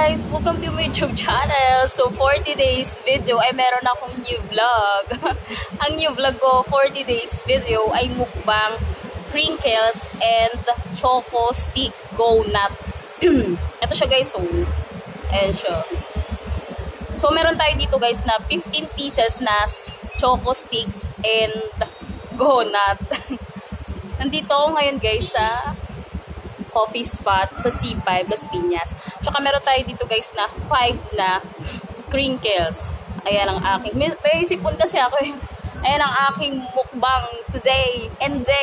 guys! Welcome to my YouTube channel. So for today's video ay meron akong new vlog. Ang new vlog ko for today's video ay mukbang crinkles and choco stick go nut. Ito siya guys. So, ayan siya. So meron tayo dito guys na 15 pieces na choco sticks and go nut. Nandito ako ngayon guys sa coffee spot sa C5 Las Piñas. Tsaka meron tayo dito guys na 5 na crinkles. Ayan ang aking, may sipon kasi ako eh. Ayan ang aking mukbang today. NJ.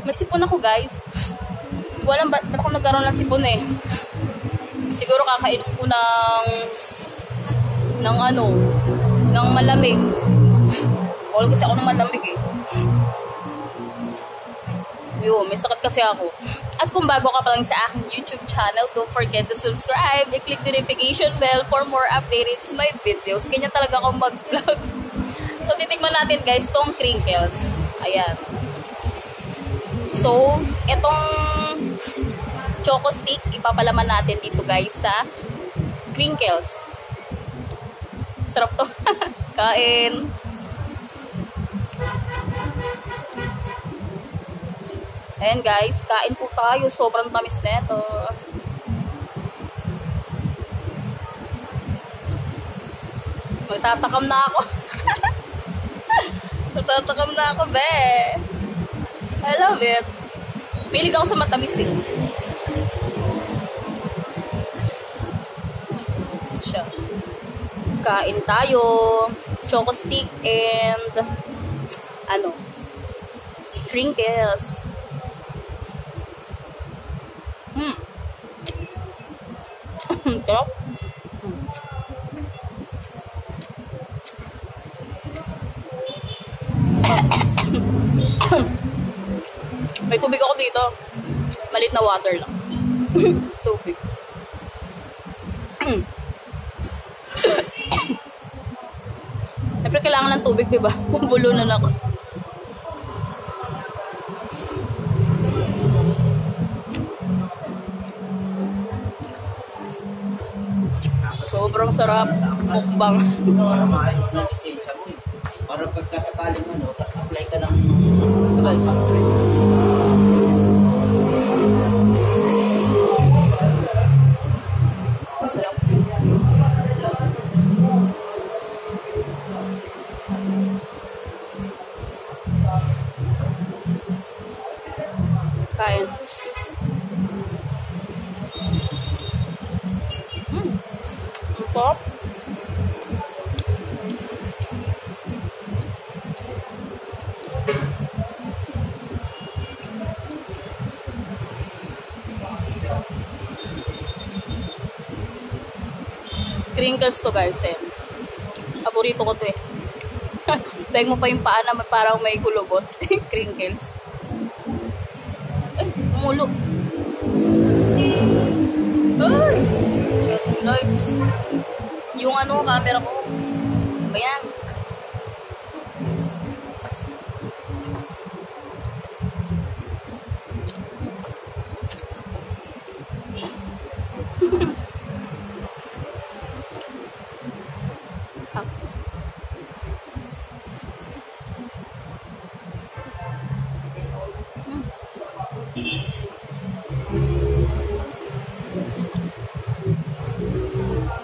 May sipon ako guys. Walang ba't ako nagkaroon ng sipon eh. Siguro kakainom ko ng malamig. Wala kasi ako ng malamig eh. Yun, may sakit kasi ako. At kung bago ka pa lang sa aking YouTube channel, don't forget to subscribe, i-click the notification bell for more updates my videos. Ganyan talaga ako mag-vlog. So, titikman natin guys tong crinkles. Ayan. So, itong choco stick, ipapalaman natin dito guys sa crinkles. Sarap to. Kain. Ayan guys, kain po tayo. Sobrang tamis neto. Magtatakam na ako. Magtatakam na ako, be. I love it. Pilig ako sa matamis eh. Siya. Kain tayo. Choco stick and crinkles. Sarap. May tubig ako dito. Malit na water lang. Tubig. Siyempre kailangan ng tubig, diba? Bulo na ako. Sobrang sarap. Mukbang. Para pagkasakaling apply ka ng guys. Masarap. Kain. Sarap. Crinkles to guys eh. Paborito ko to eh. Dahil mo pa yung paa na parang may kulubot. Crinkles. Ay, umulog. Ay! Lights. Yung camera ko. Ayan.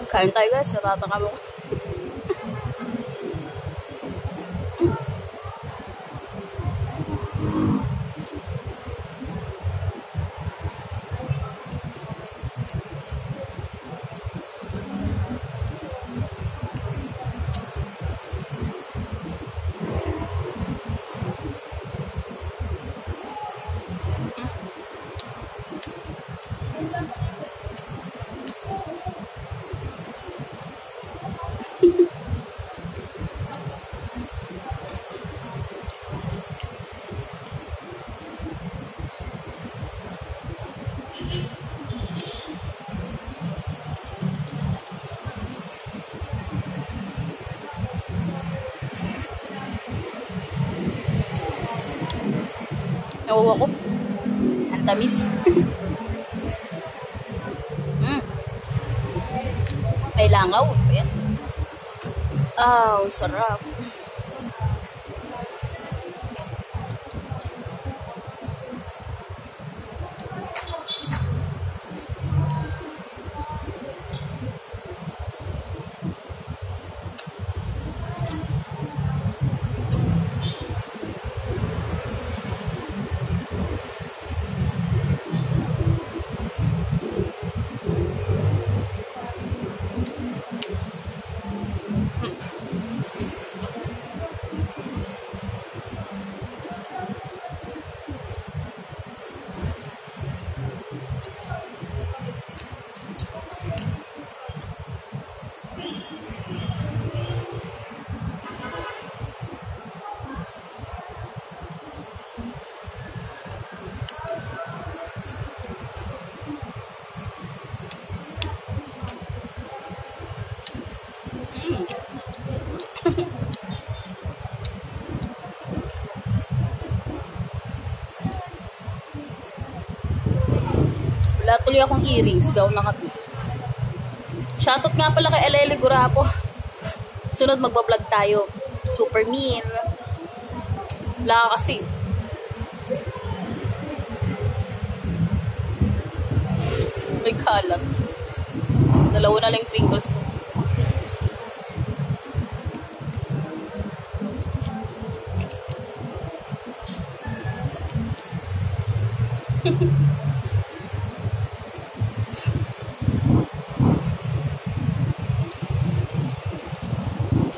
Kain tayo guys, natatakam ako. Nawawa ko. Ang tamis. may langaw. Ayan. Sarap. Wala tuloy akong earrings, daw nakapi. Shoutout nga pala kay Elele Gurapo. Sunod magbablog tayo. Super mean. Wala kasi. May kalat. Dalawa na lang Pringles mo.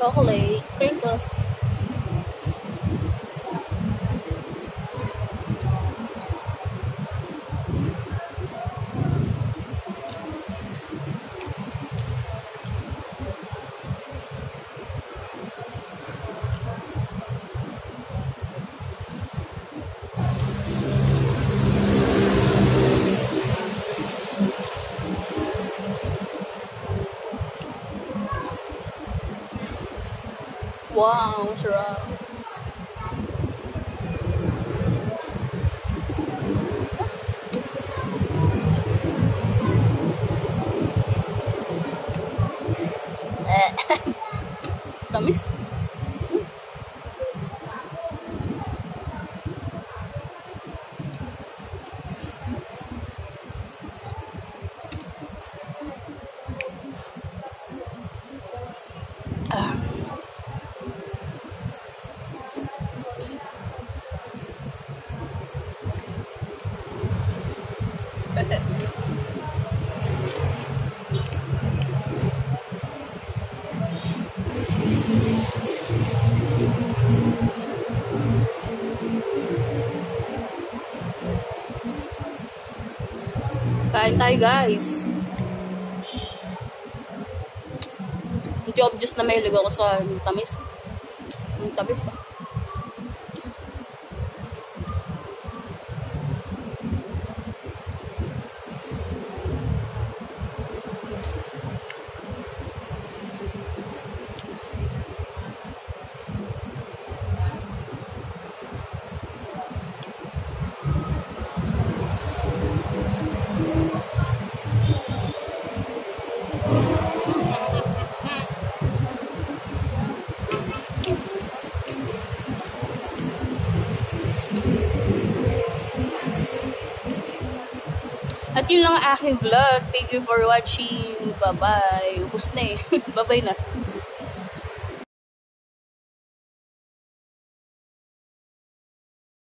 Chocolate, crinkles. Wow, sarap. Tamis. Kain tayo, guys. Hindi obvious na mahilig ako sa tamis. Tamis pa. At yun lang ang aking vlog. Thank you for watching. Bye-bye. Ubus na eh. Bye-bye na.